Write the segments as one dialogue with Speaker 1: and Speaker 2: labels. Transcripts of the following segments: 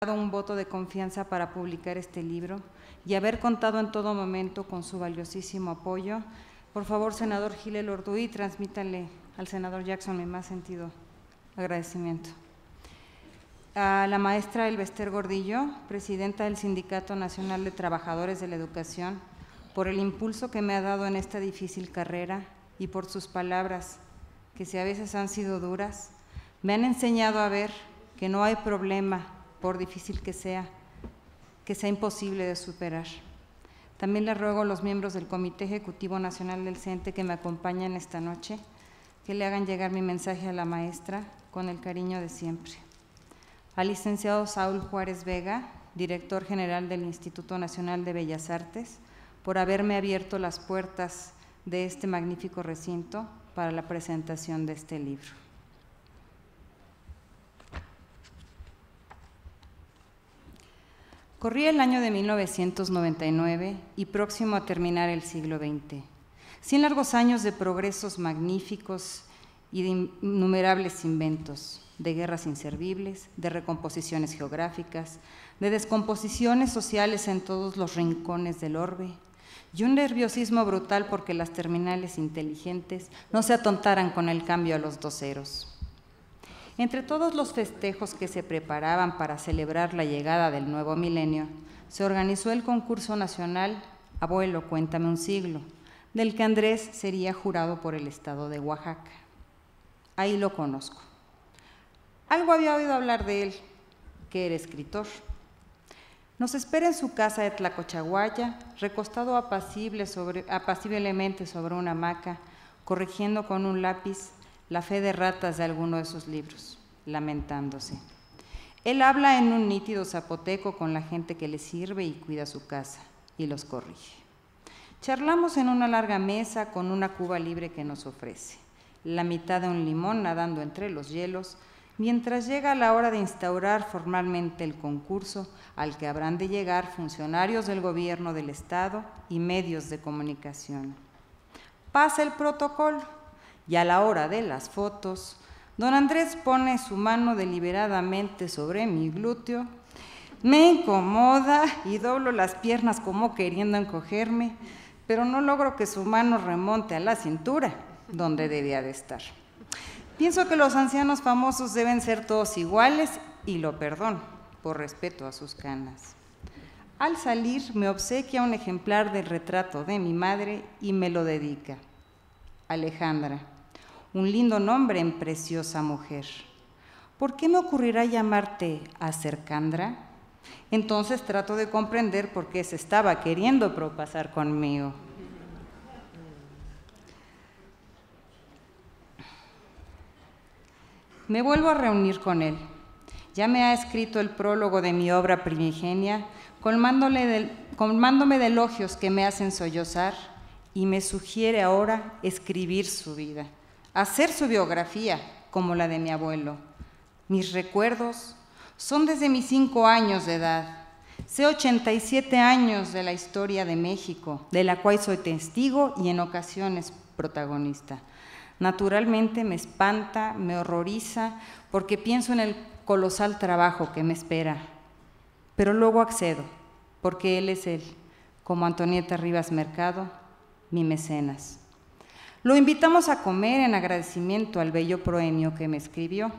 Speaker 1: un voto de confianza para publicar este libro y haber contado en todo momento con su valiosísimo apoyo. Por favor, senador Gil Elorduy, transmítale al senador Jackson mi más sentido agradecimiento. A la maestra Elbester Gordillo, presidenta del Sindicato Nacional de Trabajadores de la Educación, por el impulso que me ha dado en esta difícil carrera y por sus palabras, que si a veces han sido duras, me han enseñado a ver que no hay problema, por difícil que sea imposible de superar. También le ruego a los miembros del Comité Ejecutivo Nacional del CENTE que me acompañan esta noche, que le hagan llegar mi mensaje a la maestra con el cariño de siempre. Al licenciado Saúl Juárez Vega, director general del Instituto Nacional de Bellas Artes, por haberme abierto las puertas de este magnífico recinto para la presentación de este libro. Corría el año de 1999 y próximo a terminar el siglo XX. 100 largos años de progresos magníficos y de innumerables inventos, de guerras inservibles, de recomposiciones geográficas, de descomposiciones sociales en todos los rincones del orbe, y un nerviosismo brutal porque las terminales inteligentes no se atontaran con el cambio a los 2 ceros. Entre todos los festejos que se preparaban para celebrar la llegada del nuevo milenio, se organizó el concurso nacional Abuelo, cuéntame un siglo, del que Andrés sería jurado por el estado de Oaxaca. Ahí lo conozco. Algo había oído hablar de él, que era escritor. Nos espera en su casa de Tlacochahuaya, recostado apaciblemente sobre una hamaca, corrigiendo con un lápiz la fe de ratas de alguno de sus libros, lamentándose. Él habla en un nítido zapoteco con la gente que le sirve y cuida su casa, y los corrige. Charlamos en una larga mesa con una cuba libre que nos ofrece, la mitad de un limón nadando entre los hielos, mientras llega la hora de instaurar formalmente el concurso al que habrán de llegar funcionarios del gobierno del Estado y medios de comunicación. Pasa el protocolo. Y a la hora de las fotos, don Andrés pone su mano deliberadamente sobre mi glúteo, me incomoda y doblo las piernas como queriendo encogerme, pero no logro que su mano remonte a la cintura, donde debía de estar. Pienso que los ancianos famosos deben ser todos iguales y lo perdono, por respeto a sus canas. Al salir me obsequia un ejemplar del retrato de mi madre y me lo dedica. Alejandra. Un lindo nombre en preciosa mujer. ¿Por qué me ocurrirá llamarte Acercandra? Entonces trato de comprender por qué se estaba queriendo propasar conmigo. Me vuelvo a reunir con él. Ya me ha escrito el prólogo de mi obra primigenia, colmándome de elogios que me hacen sollozar, y me sugiere ahora escribir su vida. Hacer su biografía, como la de mi abuelo. Mis recuerdos son desde mis 5 años de edad. Sé 87 años de la historia de México, de la cual soy testigo y en ocasiones protagonista. Naturalmente me espanta, me horroriza, porque pienso en el colosal trabajo que me espera. Pero luego accedo, porque él es él, como Antonieta Rivas Mercado, mi mecenas. Lo invitamos a comer en agradecimiento al bello proemio que me escribió.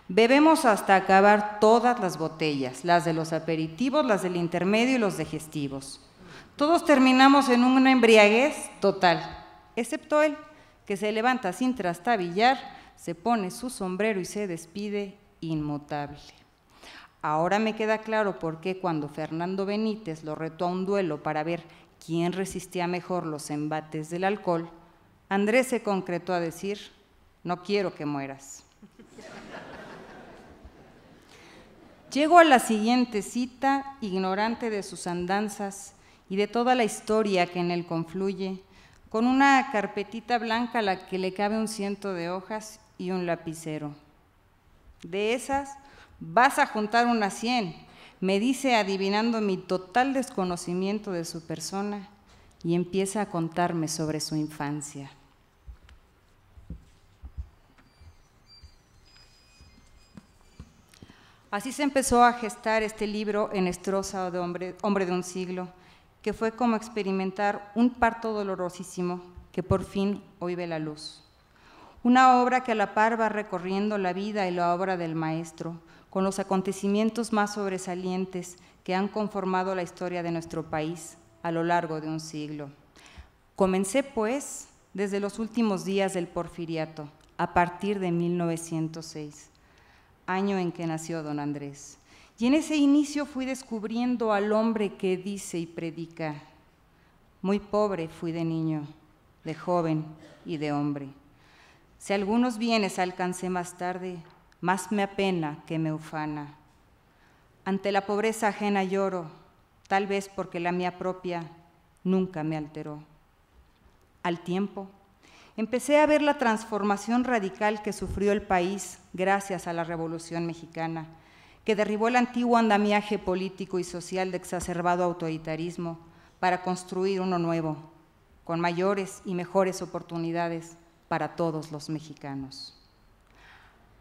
Speaker 1: Bebemos hasta acabar todas las botellas, las de los aperitivos, las del intermedio y los digestivos. Todos terminamos en una embriaguez total, excepto él, que se levanta sin trastabillar, se pone su sombrero y se despide inmutable. Ahora me queda claro por qué cuando Fernando Benítez lo retó a un duelo para ver quién resistía mejor los embates del alcohol, Andrés se concretó a decir, no quiero que mueras. Llego a la siguiente cita, ignorante de sus andanzas y de toda la historia que en él confluye, con una carpetita blanca a la que le cabe un 100 de hojas y un lapicero. De esas, vas a juntar unas 100, me dice adivinando mi total desconocimiento de su persona, y empieza a contarme sobre su infancia. Así se empezó a gestar este libro Enestrosa de hombre de un siglo, que fue como experimentar un parto dolorosísimo que por fin hoy ve la luz. Una obra que a la par va recorriendo la vida y la obra del maestro, con los acontecimientos más sobresalientes que han conformado la historia de nuestro país a lo largo de un siglo. Comencé, pues, desde los últimos días del Porfiriato, a partir de 1906, año en que nació don Andrés. Y en ese inicio fui descubriendo al hombre que dice y predica. Muy pobre fui de niño, de joven y de hombre. Si algunos bienes alcancé más tarde, más me apena que me ufana. Ante la pobreza ajena lloro, tal vez porque la mía propia nunca me alteró. Al tiempo, empecé a ver la transformación radical que sufrió el país gracias a la Revolución Mexicana, que derribó el antiguo andamiaje político y social de exacerbado autoritarismo para construir uno nuevo, con mayores y mejores oportunidades para todos los mexicanos.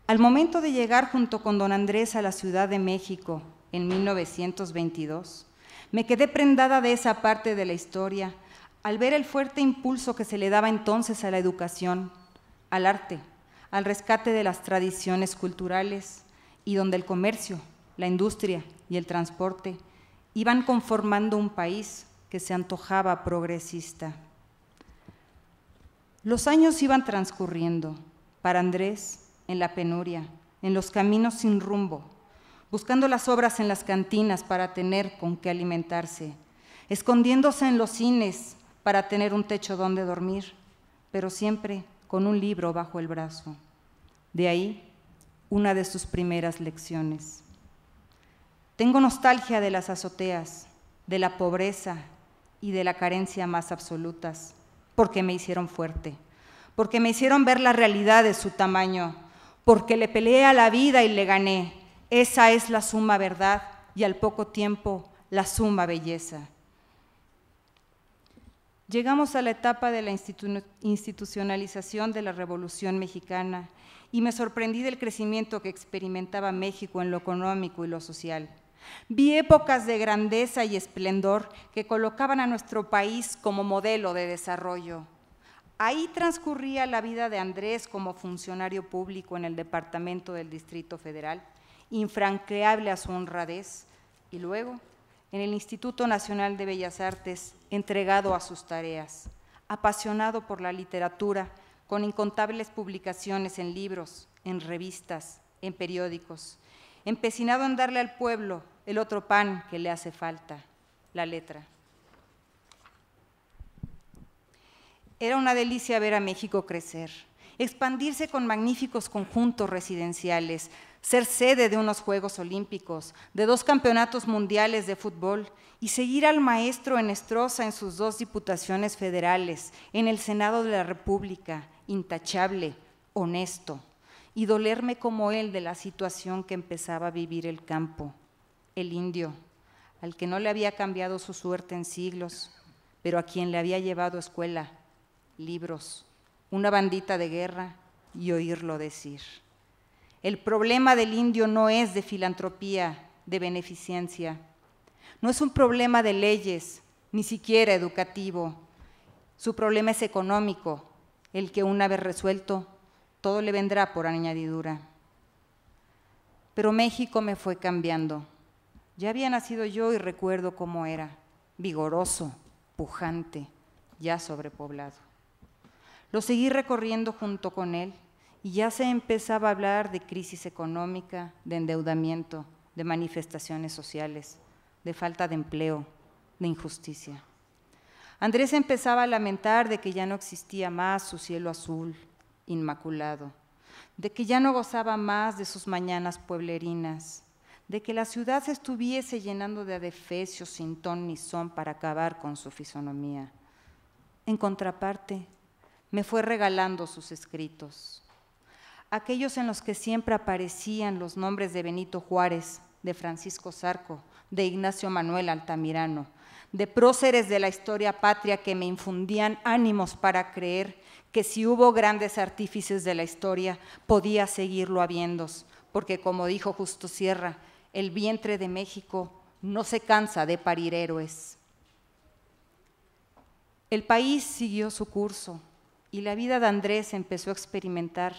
Speaker 1: Al momento de llegar junto con don Andrés a la Ciudad de México en 1922, me quedé prendada de esa parte de la historia al ver el fuerte impulso que se le daba entonces a la educación, al arte, al rescate de las tradiciones culturales y donde el comercio, la industria y el transporte iban conformando un país que se antojaba progresista. Los años iban transcurriendo, para Andrés, en la penuria, en los caminos sin rumbo, buscando las obras en las cantinas para tener con qué alimentarse, escondiéndose en los cines para tener un techo donde dormir, pero siempre con un libro bajo el brazo. De ahí, una de sus primeras lecciones. Tengo nostalgia de las azoteas, de la pobreza y de la carencia más absolutas, porque me hicieron fuerte, porque me hicieron ver la realidad de su tamaño, porque le peleé a la vida y le gané. Esa es la suma verdad y al poco tiempo la suma belleza. Llegamos a la etapa de la institucionalización de la Revolución Mexicana y me sorprendí del crecimiento que experimentaba México en lo económico y lo social. Vi épocas de grandeza y esplendor que colocaban a nuestro país como modelo de desarrollo. Ahí transcurría la vida de Andrés como funcionario público en el departamento del Distrito Federal, infranqueable a su honradez, y luego en el Instituto Nacional de Bellas Artes, entregado a sus tareas, apasionado por la literatura, con incontables publicaciones en libros, en revistas, en periódicos, empecinado en darle al pueblo el otro pan que le hace falta, la letra. Era una delicia ver a México crecer, expandirse con magníficos conjuntos residenciales, ser sede de unos Juegos Olímpicos, de 2 campeonatos mundiales de fútbol y seguir al maestro Enestrosa en sus 2 diputaciones federales, en el Senado de la República, intachable, honesto, y dolerme como él de la situación que empezaba a vivir el campo, el indio, al que no le había cambiado su suerte en siglos, pero a quien le había llevado a escuela, libros, una bandita de guerra y oírlo decir. El problema del indio no es de filantropía, de beneficencia, no es un problema de leyes, ni siquiera educativo. Su problema es económico, el que una vez resuelto, todo le vendrá por añadidura. Pero México me fue cambiando. Ya había nacido yo y recuerdo cómo era, vigoroso, pujante, ya sobrepoblado. Lo seguí recorriendo junto con él y ya se empezaba a hablar de crisis económica, de endeudamiento, de manifestaciones sociales, de falta de empleo, de injusticia. Andrés empezaba a lamentar de que ya no existía más su cielo azul, inmaculado, de que ya no gozaba más de sus mañanas pueblerinas, de que la ciudad se estuviese llenando de adefesios sin ton ni son para acabar con su fisonomía. En contraparte, me fue regalando sus escritos, aquellos en los que siempre aparecían los nombres de Benito Juárez, de Francisco Zarco, de Ignacio Manuel Altamirano, de próceres de la historia patria que me infundían ánimos para creer que si hubo grandes artífices de la historia, podía seguirlo habiendo, porque como dijo Justo Sierra, el vientre de México no se cansa de parir héroes. El país siguió su curso y la vida de Andrés empezó a experimentar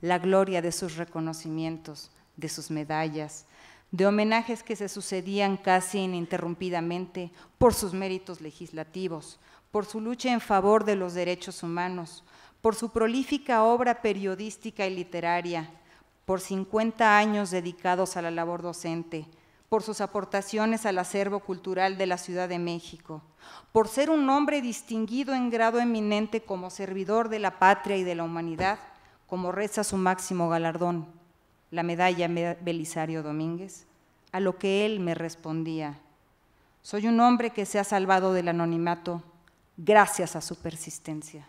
Speaker 1: la gloria de sus reconocimientos, de sus medallas, de homenajes que se sucedían casi ininterrumpidamente por sus méritos legislativos, por su lucha en favor de los derechos humanos, por su prolífica obra periodística y literaria, por 50 años dedicados a la labor docente, por sus aportaciones al acervo cultural de la Ciudad de México, por ser un hombre distinguido en grado eminente como servidor de la patria y de la humanidad, como reza su máximo galardón, la medalla Belisario Domínguez, a lo que él me respondía: soy un hombre que se ha salvado del anonimato gracias a su persistencia.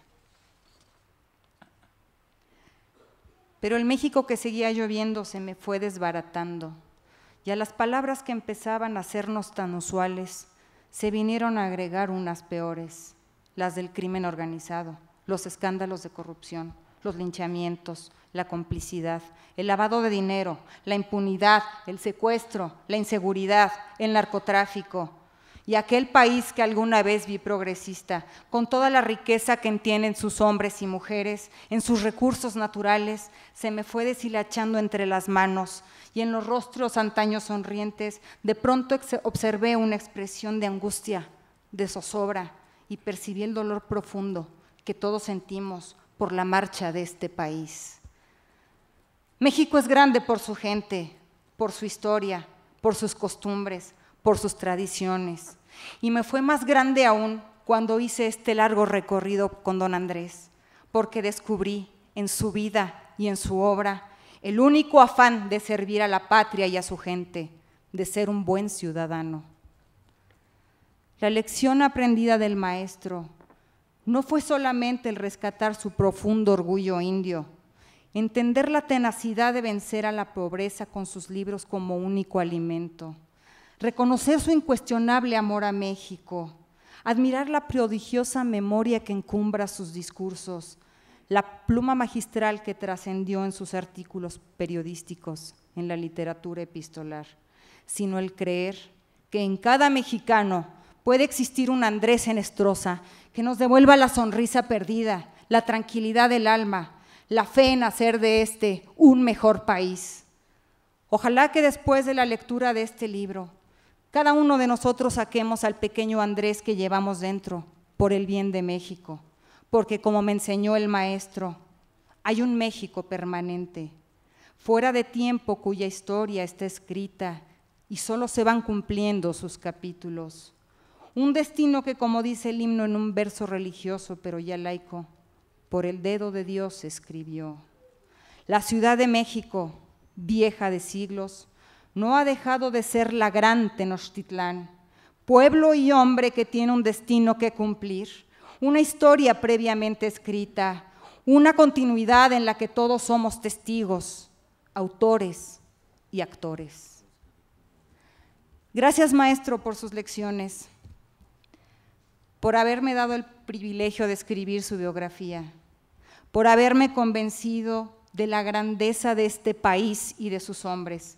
Speaker 1: Pero el México que seguía lloviendo se me fue desbaratando, y a las palabras que empezaban a hacernos tan usuales se vinieron a agregar unas peores, las del crimen organizado, los escándalos de corrupción, los linchamientos, la complicidad, el lavado de dinero, la impunidad, el secuestro, la inseguridad, el narcotráfico. Y aquel país que alguna vez vi progresista, con toda la riqueza que tienen sus hombres y mujeres, en sus recursos naturales, se me fue deshilachando entre las manos, y en los rostros antaño sonrientes, de pronto observé una expresión de angustia, de zozobra, y percibí el dolor profundo que todos sentimos por la marcha de este país. México es grande por su gente, por su historia, por sus costumbres, por sus tradiciones. Y me fue más grande aún cuando hice este largo recorrido con don Andrés, porque descubrí en su vida y en su obra el único afán de servir a la patria y a su gente, de ser un buen ciudadano. La lección aprendida del maestro no fue solamente el rescatar su profundo orgullo indio, entender la tenacidad de vencer a la pobreza con sus libros como único alimento, reconocer su incuestionable amor a México, admirar la prodigiosa memoria que encumbra sus discursos, la pluma magistral que trascendió en sus artículos periodísticos, en la literatura epistolar, sino el creer que en cada mexicano puede existir un Andrés Henestrosa que nos devuelva la sonrisa perdida, la tranquilidad del alma, la fe en hacer de este un mejor país. Ojalá que después de la lectura de este libro, cada uno de nosotros saquemos al pequeño Andrés que llevamos dentro por el bien de México, porque como me enseñó el maestro, hay un México permanente, fuera de tiempo cuya historia está escrita y solo se van cumpliendo sus capítulos. Un destino que, como dice el himno en un verso religioso, pero ya laico, por el dedo de Dios se escribió. La Ciudad de México, vieja de siglos, no ha dejado de ser la gran Tenochtitlán, pueblo y hombre que tiene un destino que cumplir, una historia previamente escrita, una continuidad en la que todos somos testigos, autores y actores. Gracias, maestro, por sus lecciones, por haberme dado el privilegio de escribir su biografía, por haberme convencido de la grandeza de este país y de sus hombres,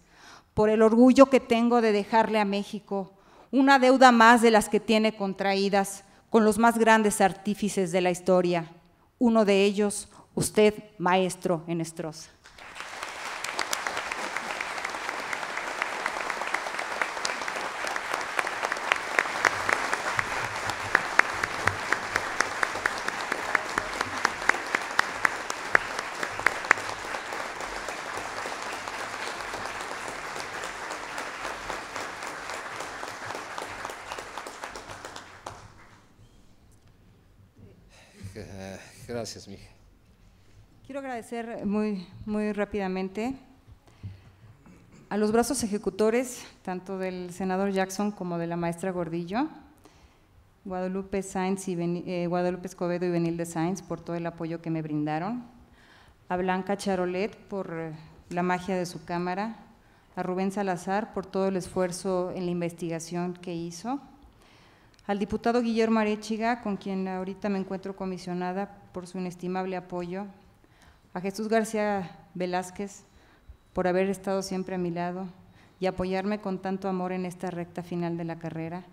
Speaker 1: por el orgullo que tengo de dejarle a México una deuda más de las que tiene contraídas con los más grandes artífices de la historia, uno de ellos, usted, maestro Henestrosa.
Speaker 2: Gracias, mija.
Speaker 1: Quiero agradecer muy rápidamente a los brazos ejecutores, tanto del senador Jackson como de la maestra Gordillo, Guadalupe Escobedo y Benilde Sáenz por todo el apoyo que me brindaron, a Blanca Charolet por la magia de su cámara, a Rubén Salazar por todo el esfuerzo en la investigación que hizo, al diputado Guillermo Arechiga, con quien ahorita me encuentro comisionada por su inestimable apoyo, a Jesús García Velázquez por haber estado siempre a mi lado y apoyarme con tanto amor en esta recta final de la carrera,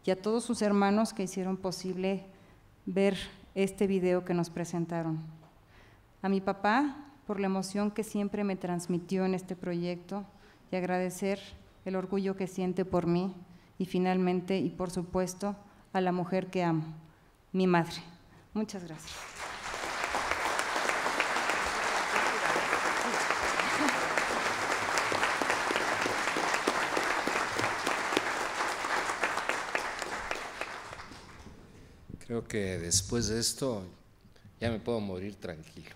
Speaker 1: y a todos sus hermanos que hicieron posible ver este video que nos presentaron. A mi papá, por la emoción que siempre me transmitió en este proyecto, y agradecer el orgullo que siente por mí, y finalmente, y por supuesto, a la mujer que amo, mi madre. Muchas gracias.
Speaker 2: Creo que después de esto ya me puedo morir tranquilo,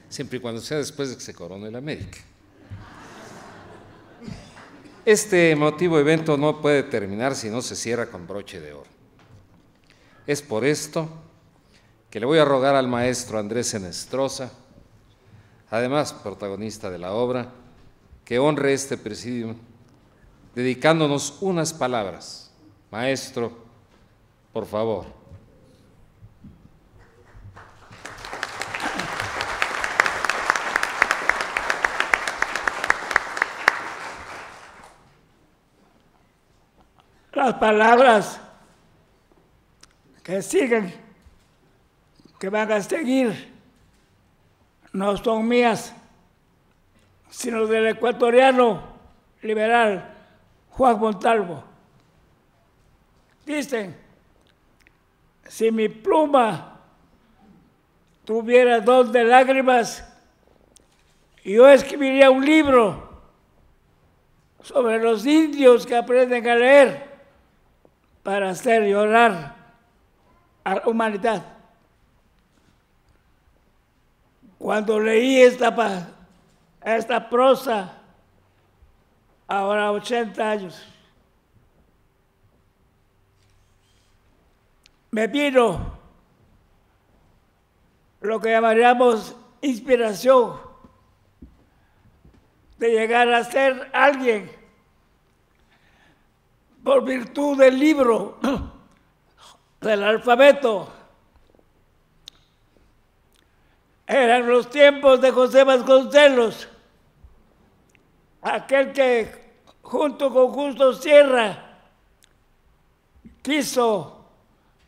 Speaker 2: siempre y cuando sea después de que se corone el América. Este emotivo evento no puede terminar si no se cierra con broche de oro. Es por esto que le voy a rogar al maestro Andrés Enestrosa, además protagonista de la obra, que honre este presidium dedicándonos unas palabras. Maestro, por favor.
Speaker 3: Las palabras que siguen, que van a seguir, no son mías, sino del ecuatoriano liberal Juan Montalvo. Dicen, si mi pluma tuviera don de lágrimas, yo escribiría un libro sobre los indios que aprenden a leer para hacer llorar a la humanidad. Cuando leí esta prosa, ahora 80 años, me vino lo que llamaríamos inspiración de llegar a ser alguien por virtud del libro, del alfabeto. Eran los tiempos de José Vasconcelos, aquel que junto con Justo Sierra quiso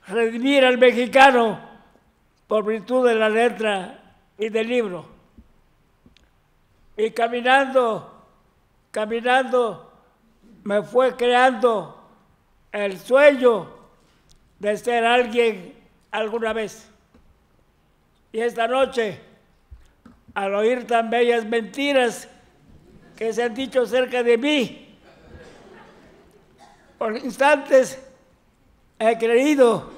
Speaker 3: redimir al mexicano por virtud de la letra y del libro. Y caminando, me fue creando el sueño de ser alguien alguna vez. Y esta noche, al oír tan bellas mentiras que se han dicho acerca de mí, por instantes he creído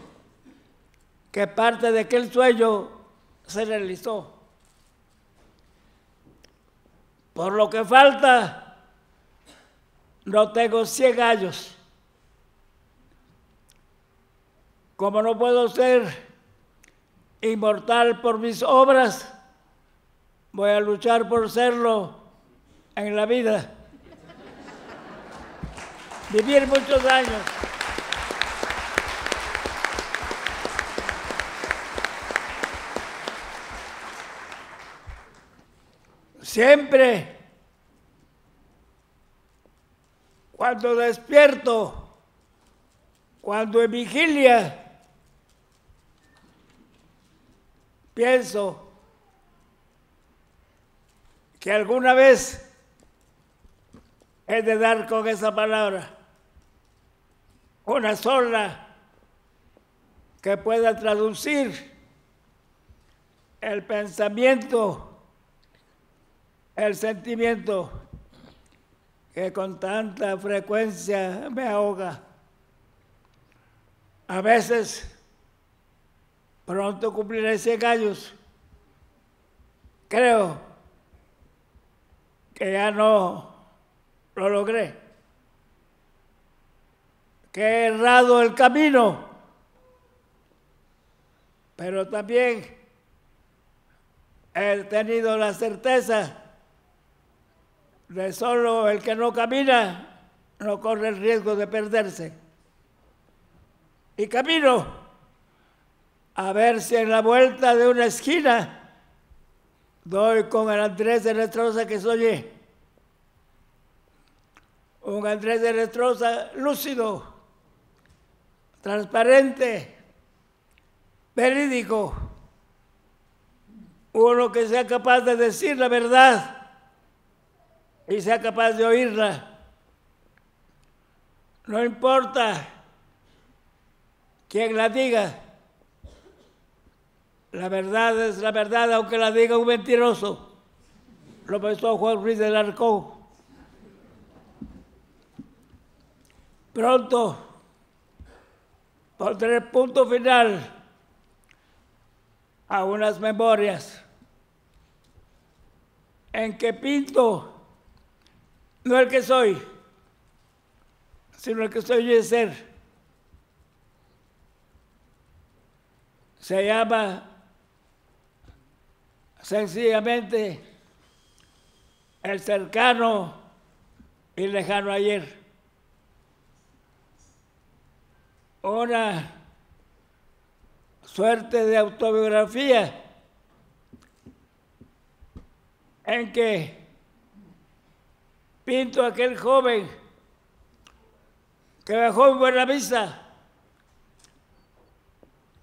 Speaker 3: que parte de aquel sueño se realizó. Por lo que falta, no tengo 100 años. Como no puedo ser inmortal por mis obras, voy a luchar por serlo en la vida. Vivir muchos años. Siempre, cuando despierto, cuando en vigilia, pienso que alguna vez he de dar con esa palabra, una sola que pueda traducir el pensamiento, el sentimiento que con tanta frecuencia me ahoga. A veces, pronto cumpliré 100 años. Creo que ya no lo logré, que he errado el camino, pero también he tenido la certeza de solo el que no camina no corre el riesgo de perderse. Y camino a ver si en la vuelta de una esquina doy con el Andrés de Nestroza que soñé. Un Andrés de Nestroza lúcido, transparente, verídico. Uno que sea capaz de decir la verdad y sea capaz de oírla. No importa quién la diga. La verdad es la verdad, aunque la diga un mentiroso. Lo pensó Juan Ruiz del Arcón. Pronto pondré punto final a unas memorias en que pinto no el que soy, sino el que soy de ser. Se llama sencillamente el cercano y lejano ayer. Una suerte de autobiografía en que pinto a aquel joven que bajó en Buenavista,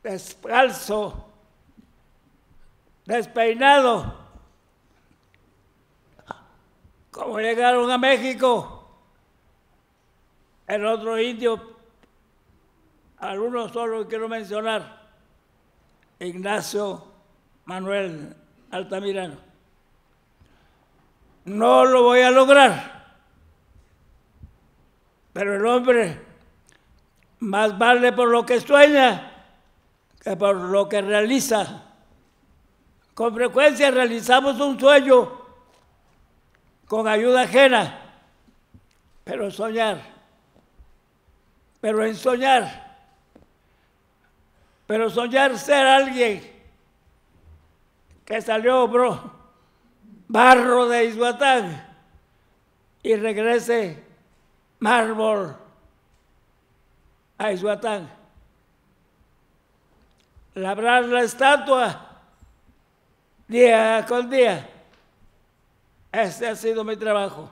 Speaker 3: descalzo, despeinado, como llegaron a México, el otro indio, algunos solo quiero mencionar, Ignacio Manuel Altamirano. No lo voy a lograr, pero el hombre más vale por lo que sueña que por lo que realiza. Con frecuencia realizamos un sueño con ayuda ajena, pero soñar, pero en soñar, pero soñar ser alguien que salió barro de Izhuatán y regrese mármol a Izhuatán. Labrar la estatua día con día. Este ha sido mi trabajo.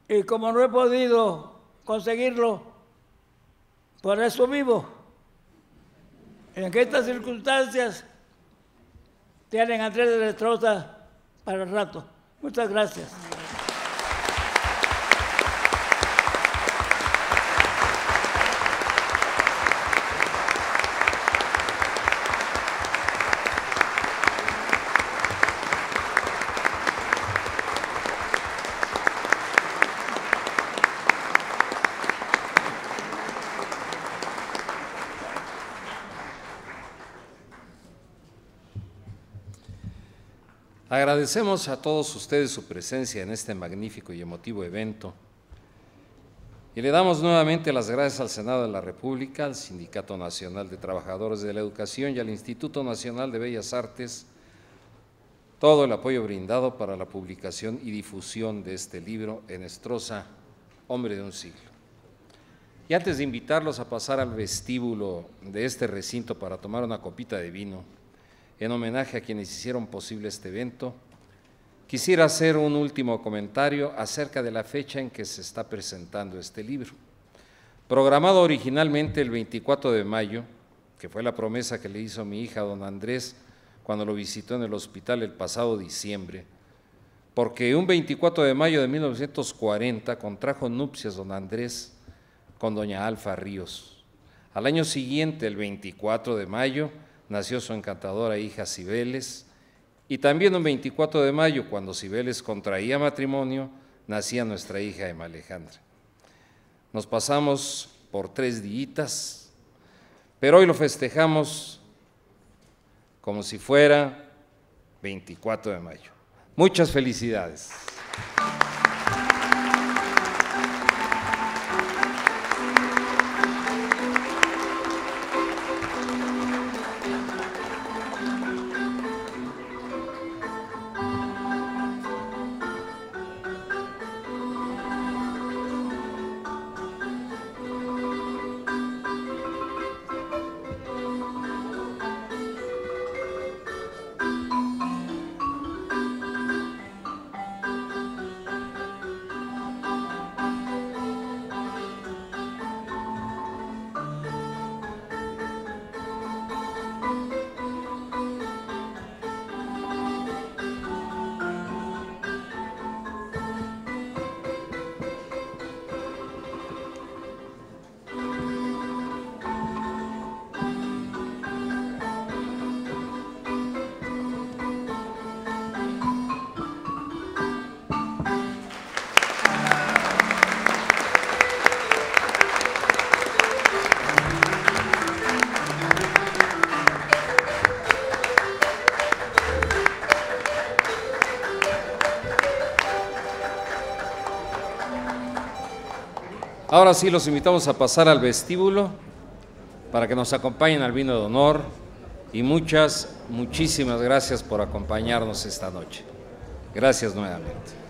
Speaker 3: Y como no he podido conseguirlo, por eso vivo. En estas circunstancias tienen a Andrés de Nestroza para el rato. Muchas gracias.
Speaker 2: Agradecemos a todos ustedes su presencia en este magnífico y emotivo evento y le damos nuevamente las gracias al Senado de la República, al Sindicato Nacional de Trabajadores de la Educación y al Instituto Nacional de Bellas Artes todo el apoyo brindado para la publicación y difusión de este libro, Nestroza, Hombre de un Siglo. Y antes de invitarlos a pasar al vestíbulo de este recinto para tomar una copita de vino, en homenaje a quienes hicieron posible este evento, quisiera hacer un último comentario acerca de la fecha en que se está presentando este libro. Programado originalmente el 24 de mayo, que fue la promesa que le hizo mi hija don Andrés cuando lo visitó en el hospital el pasado diciembre, porque un 24 de mayo de 1940 contrajo nupcias don Andrés con doña Alfa Ríos. Al año siguiente, el 24 de mayo, nació su encantadora hija Cibeles, y también un 24 de mayo, cuando Cibeles contraía matrimonio, nacía nuestra hija Emma Alejandra. Nos pasamos por 3 días, pero hoy lo festejamos como si fuera 24 de mayo. Muchas felicidades. Ahora sí los invitamos a pasar al vestíbulo para que nos acompañen al vino de honor y muchísimas gracias por acompañarnos esta noche. Gracias nuevamente.